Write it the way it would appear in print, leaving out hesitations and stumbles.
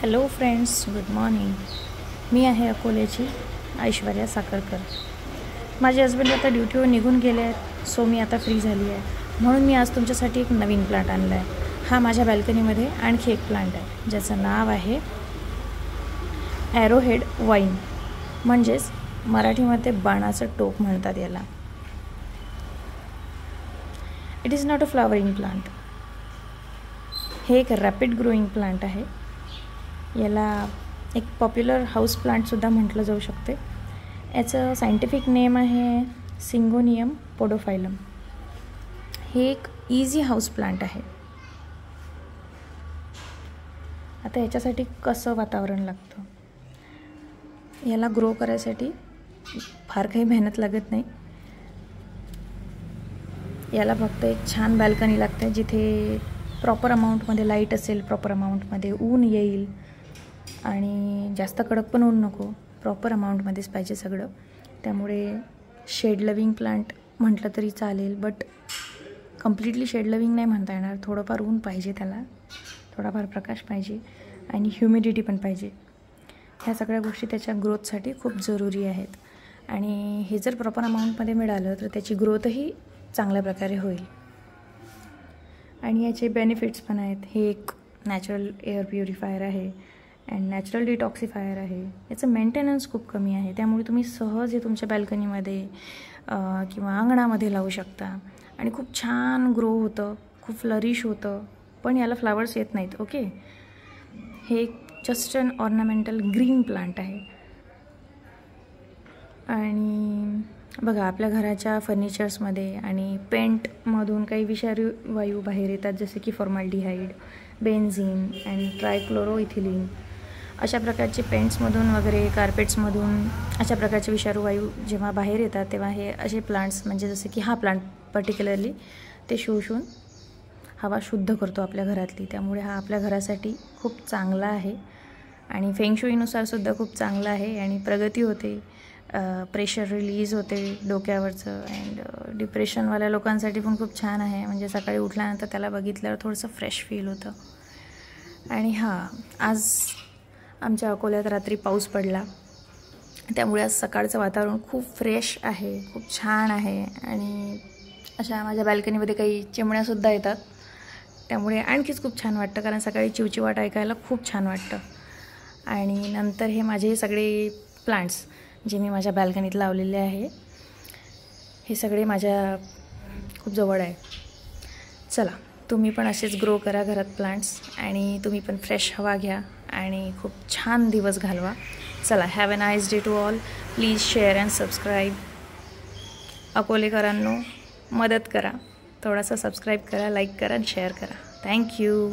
Hello friends, good morning. मी आहे अकोल्याची ऐश्वर्या साखरकर. माझे हजबंड आता ड्युटीवर निघून गेले आहेत, सो मी आता फ्री झाली आहे. म्हणून मी आज तुमच्यासाठी एक नवीन प्लांट आणला आहे. हा माझ्या बॅल्कनीमध्ये आणखी एक प्लांट आहे ज्याचं नाव आहे ॲरोहेड वाईन, म्हणजेच मराठीमध्ये बाणाचं टोक म्हणतात याला. It is not a flowering plant. हे एक रॅपिड ग्रोईंग प्लांट आहे. याला एक पॉप्युलर हाऊस प्लांटसुद्धा म्हटलं जाऊ शकते. याचं सायंटिफिक नेम आहे सिंगोनियम पोडोफायलम. हे एक इझी हाऊस प्लांट आहे. आता याच्यासाठी कसं वातावरण लागतं, याला ग्रो करायसाठी फार काही मेहनत लागत नाही. याला फक्त एक छान बॅल्कनी लागते जिथे प्रॉपर अमाऊंटमध्ये लाईट असेल, प्रॉपर अमाऊंटमध्ये ऊन येईल आणि जास्त कडक पण ऊन नको, प्रॉपर अमाऊंटमध्येच पाहिजे सगळं. त्यामुळे शेड लविंग प्लांट म्हटलं तरी चालेल, बट कम्प्लिटली शेड लविंग नाही म्हणता येणार. थोडंफार ऊन पाहिजे त्याला, थोडाफार प्रकाश पाहिजे आणि ह्युमिडिटी पण पाहिजे. ह्या सगळ्या गोष्टी त्याच्या ग्रोथसाठी खूप जरुरी आहेत. आणि हे जर प्रॉपर अमाऊंटमध्ये मिळालं तर त्याची ग्रोथही चांगल्या प्रकारे होईल. आणि याचे बेनिफिट्स पण आहेत. हे एक नॅचरल एअर प्युरिफायर आहे अँड नॅचरल डिटॉक्सिफायर आहे. याचं मेंटेनन्स खूप कमी आहे, त्यामुळे तुम्ही सहज हे तुमच्या बॅल्कनीमध्ये किंवा अंगणामध्ये लावू शकता आणि खूप छान ग्रो होतं, खूप फ्लरिश होतं. पण याला फ्लावर्स येत नाहीत. ओके, हे एक जस्ट अन ऑर्नामेंटल ग्रीन प्लांट आहे. आणि बघा, आपल्या घराच्या फर्निचर्समध्ये आणि पेंटमधून काही विषारी वायू बाहेर येतात, जसे की फॉर्मॅल्डिहाईड, बेन्झीन अँड ट्रायक्लोरोइथिलीन. अशा प्रकारचे पेंट्समधून वगैरे, कार्पेट्समधून अशा प्रकारचे विषारू वायू जेव्हा बाहेर येतात तेव्हा हे असे प्लांट्स, म्हणजे जसे की हा प्लांट पर्टिक्युलरली, ते शोषून हवा शुद्ध करतो आपल्या घरातली. त्यामुळे हा आपल्या घरासाठी खूप चांगला आहे आणि फेंगशुईनुसारसुद्धा खूप चांगला आहे. आणि प्रगती होते, प्रेशर रिलीज होते डोक्यावरचं. अँड डिप्रेशनवाल्या लोकांसाठी पण खूप छान आहे, म्हणजे सकाळी उठल्यानंतर त्याला बघितल्यावर थोडंसं फ्रेश फील होतं. आणि आज आमच्या अकोल्यात रात्री पाऊस पडला, त्यामुळे आज सकाळचं वातावरण खूप फ्रेश आहे, खूप छान आहे. आणि अशा माझ्या बॅल्कनीमध्ये काही चिमण्यासुद्धा येतात, त्यामुळे आणखीच खूप छान वाटतं, कारण सकाळी चिवचिवाट ऐकायला खूप छान वाटतं. आणि नंतर हे माझे सगळे प्लांट्स जे मी माझ्या बॅल्कनीत लावलेले आहे, हे सगळे माझ्या खूप जवळ आहे. चला, तुम्ही पण असेच ग्रो करा घरात प्लांट्स, आणि तुम्ही पण फ्रेश हवा घ्या आणि खूप छान दिवस घालवा. चला, have a nice day to all. Please share and subscribe. अकोलेकरांनो, मदत करा, थोडासा सबस्क्राईब करा, लाईक करा आणि शेअर करा. थँक्यू.